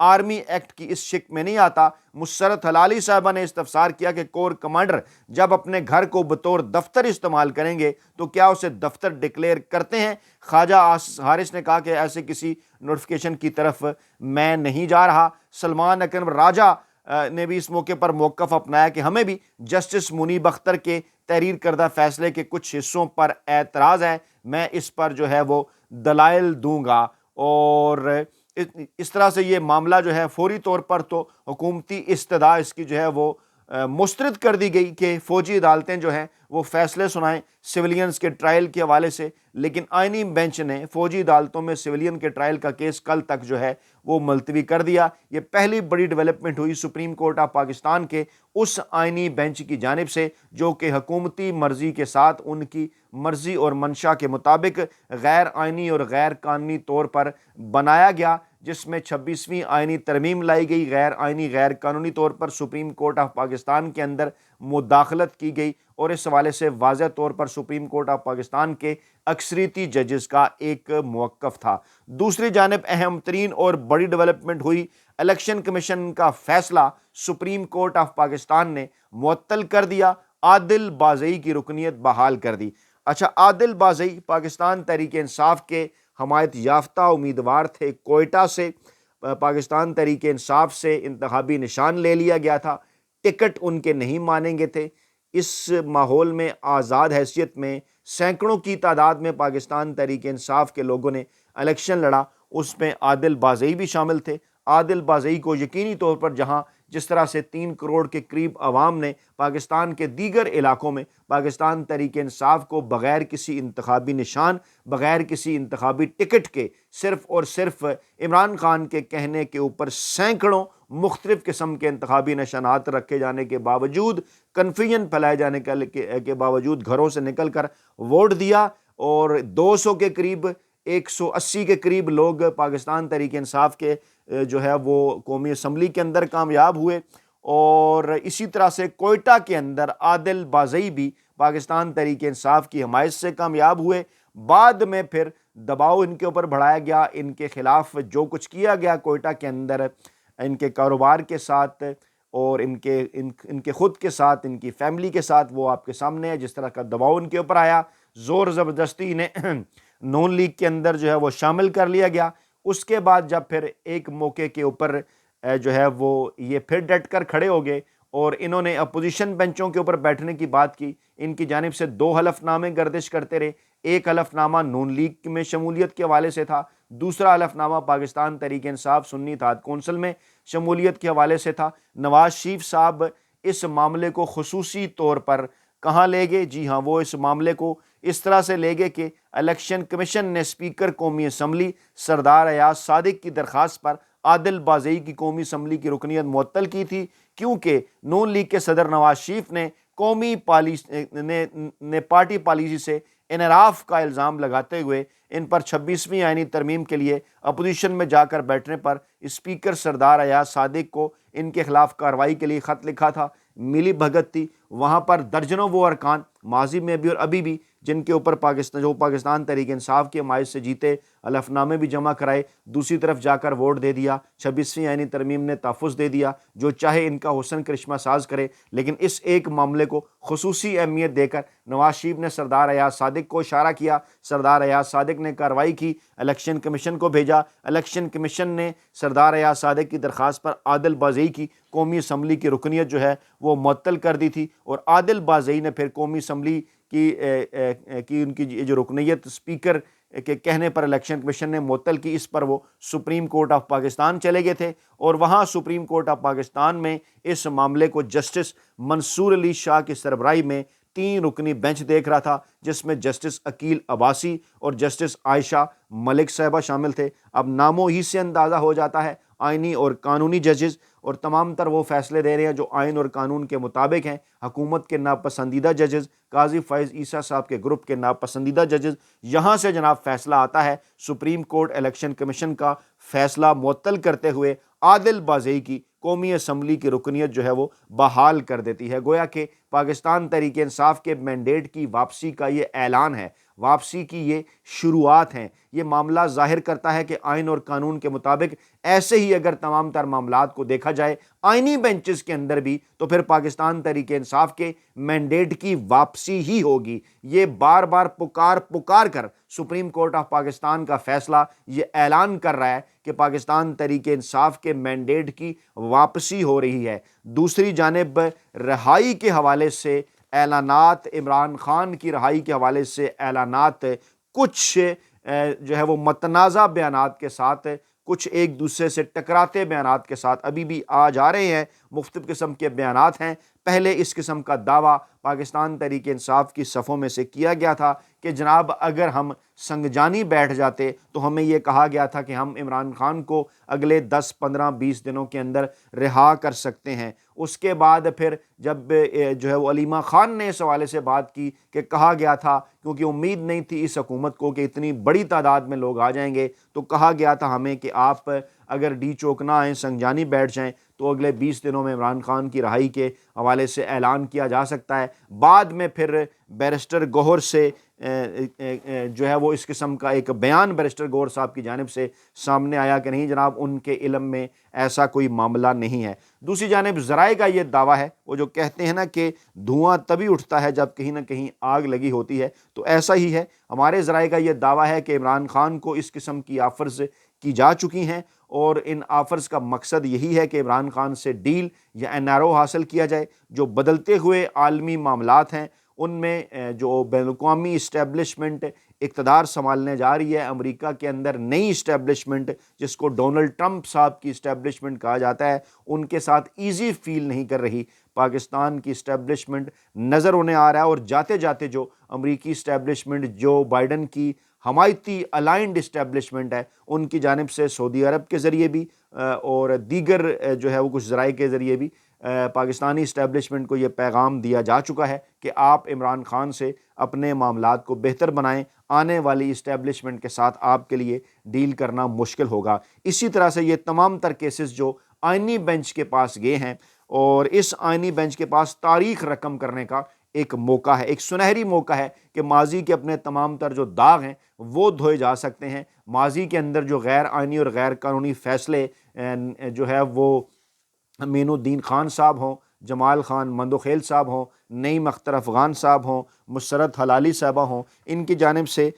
Army act کی اس شک میں نہیں آتا۔ مسرت حلالی صاحبہ نے استفسار کیا کہ کور کمانڈر جب اپنے گھر کو بطور دفتر استعمال کریں گے تو کیا اسے دفتر ڈکلیئر کرتے ہیں؟ خواجہ حارث نے کہا کہ ایسے کسی نوٹیفیکیشن کی طرف میں نہیں جا رہا۔ سلمان اکرم راجہ نے بھی اس موقع پر موقف اپنایا کہ ہمیں بھی جسٹس منیب اختر کے تحریر کردہ فیصلے کے کچھ حصوں پر اعتراض ہے، میں اس پر جو ہے وہ دلائل دوں گا۔ اور اس طرح سے یہ معاملہ جو ہے فوری طور پر تو حکومتی استدعا اس کی جو ہے وہ مسترد کر دی گئی کہ فوجی عدالتیں جو ہیں وہ فیصلے سنائیں سویلینز کے ٹرائل کے حوالے سے، لیکن آئینی بینچ نے فوجی عدالتوں میں سویلین کے ٹرائل کا کیس کل تک جو ہے وہ ملتوی کر دیا۔ یہ پہلی بڑی ڈیولپمنٹ ہوئی سپریم کورٹ آف پاکستان کے اس آئینی بینچ کی جانب سے جو کہ حکومتی مرضی کے ساتھ ان کی مرضی اور منشا کے مطابق غیر آئینی اور غیر قانونی طور پر بنایا گیا، جس میں 26ویں آئینی ترمیم لائی گئی، غیر آئینی غیر قانونی طور پر سپریم کورٹ آف پاکستان کے اندر مداخلت کی گئی، اور اس حوالے سے واضح طور پر سپریم کورٹ آف پاکستان کے اکثریتی ججز کا ایک موقف تھا۔ دوسری جانب اہم ترین اور بڑی ڈیولپمنٹ ہوئی، الیکشن کمیشن کا فیصلہ سپریم کورٹ آف پاکستان نے معطل کر دیا، عادل بازئی کی رکنیت بحال کر دی۔ اچھا، عادل بازئی پاکستان تحریک انصاف کے حمایت یافتہ امیدوار تھے، کوئٹہ سے پاکستان تحریک انصاف سے انتخابی نشان لے لیا گیا تھا، ٹکٹ ان کے نہیں مانیں گے تھے۔ اس ماحول میں آزاد حیثیت میں سینکڑوں کی تعداد میں پاکستان تحریک انصاف کے لوگوں نے الیکشن لڑا، اس میں عادل بازئی بھی شامل تھے۔ عادل بازئی کو یقینی طور پر جس طرح سے 3 کروڑ کے قریب عوام نے پاکستان کے دیگر علاقوں میں پاکستان تحریک انصاف کو بغیر کسی انتخابی نشان، بغیر کسی انتخابی ٹکٹ کے، صرف اور صرف عمران خان کے کہنے کے اوپر سینکڑوں مختلف قسم کے انتخابی نشانات رکھے جانے کے باوجود، کنفیوژن پھیلائے جانے کے باوجود گھروں سے نکل کر ووٹ دیا، اور 200 کے قریب 180 کے قریب لوگ پاکستان تحریک انصاف کے جو ہے وہ قومی اسمبلی کے اندر کامیاب ہوئے۔ اور اسی طرح سے کوئٹہ کے اندر عادل بازئی بھی پاکستان تحریک انصاف کی حمایت سے کامیاب ہوئے۔ بعد میں پھر دباؤ ان کے اوپر بڑھایا گیا، ان کے خلاف جو کچھ کیا گیا کوئٹہ کے اندر ان کے کاروبار کے ساتھ اور ان کے خود کے ساتھ، ان کی فیملی کے ساتھ، وہ آپ کے سامنے ہے جس طرح کا دباؤ ان کے اوپر آیا، زور زبردستی انہیں نون لیگ کے اندر جو ہے وہ شامل کر لیا گیا۔ اس کے بعد جب پھر ایک موقع کے اوپر جو ہے وہ یہ پھر ڈٹ کر کھڑے ہو گئے اور انہوں نے اپوزیشن بینچوں کے اوپر بیٹھنے کی بات کی، ان کی جانب سے 2 حلف نامے گردش کرتے رہے۔ ایک حلف نامہ نون لیگ میں شمولیت کے حوالے سے تھا، دوسرا حلف نامہ پاکستان تحریک انصاف سنی اتحاد کونسل میں شمولیت کے حوالے سے تھا۔ نواز شریف صاحب اس معاملے کو خصوصی طور پر کہاں لے گئے؟ جی ہاں، وہ اس معاملے کو اس طرح سے لے گئے کہ الیکشن کمیشن نے اسپیکر قومی اسمبلی سردار ایاز صادق کی درخواست پر عادل بازئی کی قومی اسمبلی کی رکنیت معطل کی تھی، کیونکہ نون لیگ کے صدر نواز شریف نے پارٹی پالیسی سے انحراف کا الزام لگاتے ہوئے ان پر 26ویں آئینی ترمیم کے لیے اپوزیشن میں جا کر بیٹھنے پر اسپیکر سردار ایاز صادق کو ان کے خلاف کارروائی کے لیے خط لکھا تھا۔ ملی بھگت تھی، وہاں پر درجنوں وہ ارکان ماضی میں بھی اور ابھی بھی جن کے اوپر پاکستان تحریک انصاف کی حمایت سے جیتے، حلف نامے بھی جمع کرائے، دوسری طرف جا کر ووٹ دے دیا، 26ویں آئینی ترمیم نے تحفظ دے دیا، جو چاہے ان کا حسن کرشمہ ساز کرے، لیکن اس ایک معاملے کو خصوصی اہمیت دے کر نواز شریف نے سردار ایاز صادق کو اشارہ کیا، سردار ایاز صادق نے کارروائی کی، الیکشن کمیشن کو بھیجا، الیکشن کمیشن نے سردار ایاز صادق کی درخواست پر عادل بازئی کی قومی اسمبلی کی رکنیت جو ہے وہ معطل کر دی تھی، اور عادل بازئی نے پھر قومی اسمبلی کی ان کی جو رکنیت اسپیکر کے کہنے پر الیکشن کمیشن نے معطل کی، اس پر وہ سپریم کورٹ آف پاکستان چلے گئے تھے، اور وہاں سپریم کورٹ آف پاکستان میں اس معاملے کو جسٹس منصور علی شاہ کی سربراہی میں 3 رکنی بینچ دیکھ رہا تھا، جس میں جسٹس عقیل عباسی اور جسٹس عائشہ ملک صاحبہ شامل تھے۔ اب ناموں ہی سے اندازہ ہو جاتا ہے آئینی اور قانونی ججز، اور تمام تر وہ فیصلے دے رہے ہیں جو آئین اور قانون کے مطابق ہیں، حکومت کے ناپسندیدہ ججز، قاضی فائز عیسیٰ صاحب کے گروپ کے ناپسندیدہ ججز۔ یہاں سے جناب فیصلہ آتا ہے، سپریم کورٹ الیکشن کمیشن کا فیصلہ معطل کرتے ہوئے عادل بازئی کی قومی اسمبلی کی رکنیت جو ہے وہ بحال کر دیتی ہے۔ گویا کہ پاکستان تحریک انصاف کے مینڈیٹ کی واپسی کا یہ اعلان ہے، واپسی کی یہ شروعات ہیں۔ یہ معاملہ ظاہر کرتا ہے کہ آئین اور قانون کے مطابق ایسے ہی اگر تمام تر معاملات کو دیکھا جائے آئینی بینچز کے اندر بھی، تو پھر پاکستان تحریک انصاف کے مینڈیٹ کی واپسی ہی ہوگی۔ یہ بار بار پکار کر سپریم کورٹ آف پاکستان کا فیصلہ یہ اعلان کر رہا ہے کہ پاکستان تحریک انصاف کے مینڈیٹ کی واپسی ہو رہی ہے۔ دوسری جانب رہائی کے حوالے سے اعلانات، عمران خان کی رہائی کے حوالے سے اعلانات کچھ جو ہے وہ متنازع بیانات کے ساتھ، کچھ ایک دوسرے سے ٹکراتے بیانات کے ساتھ ابھی بھی آ جا رہے ہیں۔ مختلف قسم کے بیانات ہیں۔ پہلے اس قسم کا دعویٰ پاکستان تحریک انصاف کی صفوں میں سے کیا گیا تھا کہ جناب اگر ہم سنگجانی بیٹھ جاتے تو ہمیں یہ کہا گیا تھا کہ ہم عمران خان کو اگلے 10 15 20 دنوں کے اندر رہا کر سکتے ہیں۔ اس کے بعد پھر جب جو ہے وہ علیمہ خان نے اس حوالے سے بات کی کہ کہا گیا تھا، کیونکہ امید نہیں تھی اس حکومت کو کہ اتنی بڑی تعداد میں لوگ آ جائیں گے، تو کہا گیا تھا ہمیں کہ آپ اگر ڈی چوک نہ آئیں، سنگجانی بیٹھ جائیں تو اگلے 20 دنوں میں عمران خان کی رہائی کے حوالے سے اعلان کیا جا سکتا ہے۔ بعد میں پھر بیرسٹر گوہر سے جو ہے وہ اس قسم کا ایک بیان بیرسٹر گوہر صاحب کی جانب سے سامنے آیا کہ نہیں جناب ان کے علم میں ایسا کوئی معاملہ نہیں ہے۔ دوسری جانب ذرائع کا یہ دعویٰ ہے، وہ جو کہتے ہیں نا کہ دھواں تبھی اٹھتا ہے جب کہیں نہ کہیں آگ لگی ہوتی ہے، تو ایسا ہی ہے۔ ہمارے ذرائع کا یہ دعویٰ ہے کہ عمران خان کو اس قسم کی آفرز کی جا چکی ہیں، اور ان آفرز کا مقصد یہی ہے کہ عمران خان سے ڈیل یا NRO حاصل کیا جائے۔ جو بدلتے ہوئے عالمی معاملات ہیں ان میں جو بین الاقوامی اسٹیبلشمنٹ اقتدار سنبھالنے جا رہی ہے، امریکہ کے اندر نئی اسٹیبلشمنٹ جس کو ڈونلڈ ٹرمپ صاحب کی اسٹیبلشمنٹ کہا جاتا ہے، ان کے ساتھ ایزی فیل نہیں کر رہی پاکستان کی اسٹیبلشمنٹ۔ نظر انہیں آ رہا ہے، اور جاتے جاتے جو امریکی اسٹیبلشمنٹ جو بائیڈن کی حمایتی الائنڈ اسٹیبلشمنٹ ہے، ان کی جانب سے سعودی عرب کے ذریعے بھی اور دیگر جو ہے وہ کچھ ذرائع کے ذریعے بھی پاکستانی اسٹیبلشمنٹ کو یہ پیغام دیا جا چکا ہے کہ آپ عمران خان سے اپنے معاملات کو بہتر بنائیں، آنے والی اسٹیبلشمنٹ کے ساتھ آپ کے لیے ڈیل کرنا مشکل ہوگا۔ اسی طرح سے یہ تمام تر کیسز جو آئینی بینچ کے پاس گئے ہیں، اور اس آئینی بینچ کے پاس تاریخ رقم کرنے کا ایک موقع ہے، ایک سنہری موقع ہے کہ ماضی کے اپنے تمام تر جو داغ ہیں وہ دھوئے جا سکتے ہیں۔ ماضی کے اندر جو غیر آئینی اور غیر قانونی فیصلے جو ہے وہ امین الدین خان صاحب ہوں، جمال خان مندوخیل صاحب ہوں، نعیم اختر افغان صاحب ہوں، مسرت حلالی صاحبہ ہوں، ان کی جانب سے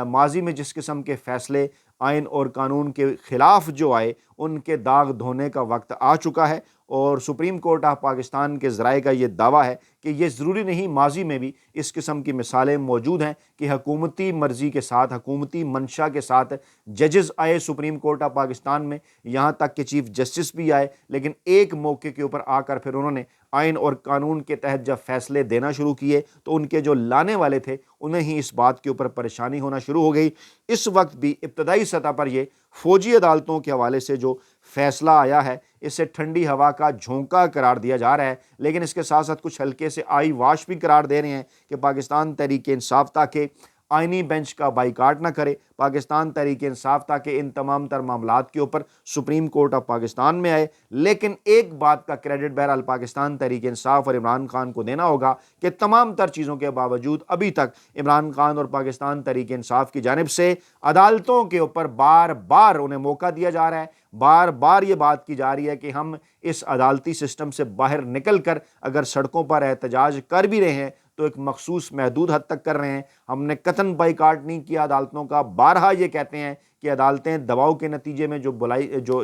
ماضی میں جس قسم کے فیصلے آئین اور قانون کے خلاف جو آئے، ان کے داغ دھونے کا وقت آ چکا ہے۔ اور سپریم کورٹ آف پاکستان کے ذرائع کا یہ دعویٰ ہے کہ یہ ضروری نہیں، ماضی میں بھی اس قسم کی مثالیں موجود ہیں کہ حکومتی مرضی کے ساتھ، حکومتی منشا کے ساتھ ججز آئے سپریم کورٹ آف پاکستان میں، یہاں تک کہ چیف جسٹس بھی آئے، لیکن ایک موقع کے اوپر آ کر پھر انہوں نے آئین اور قانون کے تحت جب فیصلے دینا شروع کیے تو ان کے جو لانے والے تھے انہیں ہی اس بات کے اوپر پریشانی ہونا شروع ہو گئی۔ اس وقت بھی ابتدائی سطح پر یہ فوجی عدالتوں کے حوالے سے جو فیصلہ آیا ہے، اسے ٹھنڈی ہوا کا جھونکا قرار دیا جا رہا ہے، لیکن اس کے ساتھ ساتھ کچھ ہلکے سے آئی واش بھی قرار دے رہے ہیں کہ پاکستان تحریک انصاف تاکہ آئینی بینچ کا بائیکاٹ نہ کرے، پاکستان تحریک انصاف تاکہ ان تمام تر معاملات کے اوپر سپریم کورٹ آف پاکستان میں آئے۔ لیکن ایک بات کا کریڈٹ بہرحال پاکستان تحریک انصاف اور عمران خان کو دینا ہوگا کہ تمام تر چیزوں کے باوجود ابھی تک عمران خان اور پاکستان تحریک انصاف کی جانب سے عدالتوں کے اوپر بار بار انہیں موقع دیا جا رہا ہے، بار بار یہ بات کی جا رہی ہے کہ ہم اس عدالتی سسٹم سے باہر نکل کر اگر سڑکوں پر احتجاج کر بھی رہے ہیں تو ایک مخصوص محدود حد تک کر رہے ہیں، ہم نے قطعاً بائیکاٹ نہیں کیا عدالتوں کا۔ بارہا یہ کہتے ہیں کہ عدالتیں دباؤ کے نتیجے میں جو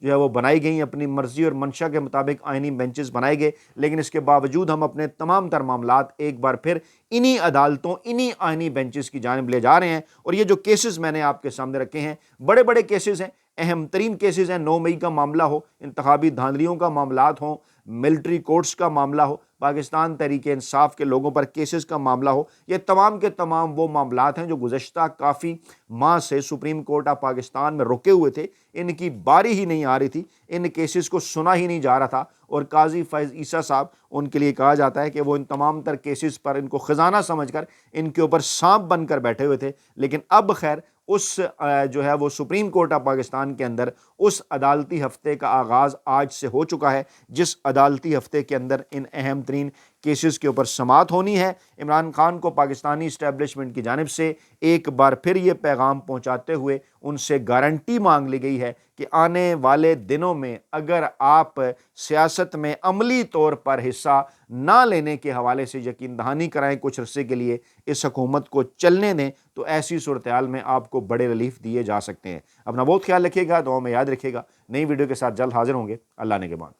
ہے وہ بنائی گئیں، اپنی مرضی اور منشا کے مطابق آئینی بینچز بنائے گئے، لیکن اس کے باوجود ہم اپنے تمام تر معاملات ایک بار پھر انہی عدالتوں، انہی آئینی بینچز کی جانب لے جا رہے ہیں۔ اور یہ جو کیسز میں نے آپ کے سامنے رکھے ہیں بڑے بڑے کیسز ہیں، اہم ترین کیسز ہیں۔ 9 مئی کا معاملہ ہو، انتخابی دھاندلیوں کا معاملات ہوں، ملٹری کورٹس کا معاملہ ہو، پاکستان تحریک انصاف کے لوگوں پر کیسز کا معاملہ ہو، یہ تمام کے تمام وہ معاملات ہیں جو گزشتہ کافی ماہ سے سپریم کورٹ آف پاکستان میں رکے ہوئے تھے، ان کی باری ہی نہیں آ رہی تھی، ان کیسز کو سنا ہی نہیں جا رہا تھا، اور قاضی فیض عیسیٰ صاحب، ان کے لیے کہا جاتا ہے کہ وہ ان تمام تر کیسز پر ان کو خزانہ سمجھ کر ان کے اوپر سانپ بن کر بیٹھے ہوئے تھے۔ لیکن اب خیر اس جو ہے وہ سپریم کورٹ آف پاکستان کے اندر اس عدالتی ہفتے کا آغاز آج سے ہو چکا ہے، جس عدالتی ہفتے کے اندر ان اہم ترین کیسز کے اوپر سماعت ہونی ہے۔ عمران خان کو پاکستانی اسٹیبلشمنٹ کی جانب سے ایک بار پھر یہ پیغام پہنچاتے ہوئے ان سے گارنٹی مانگ لی گئی ہے کہ آنے والے دنوں میں اگر آپ سیاست میں عملی طور پر حصہ نہ لینے کے حوالے سے یقین دہانی کرائیں کچھ عرصے کے لیے، اس حکومت کو چلنے دیں، تو ایسی صورتحال میں آپ کو بڑے ریلیف دیے جا سکتے ہیں۔ اپنا بہت خیال رکھیے گا، دعاؤں میں یاد رکھیے گا۔ نئی ویڈیو کے ساتھ جلد حاضر ہوں گے۔ اللہ نگہبان۔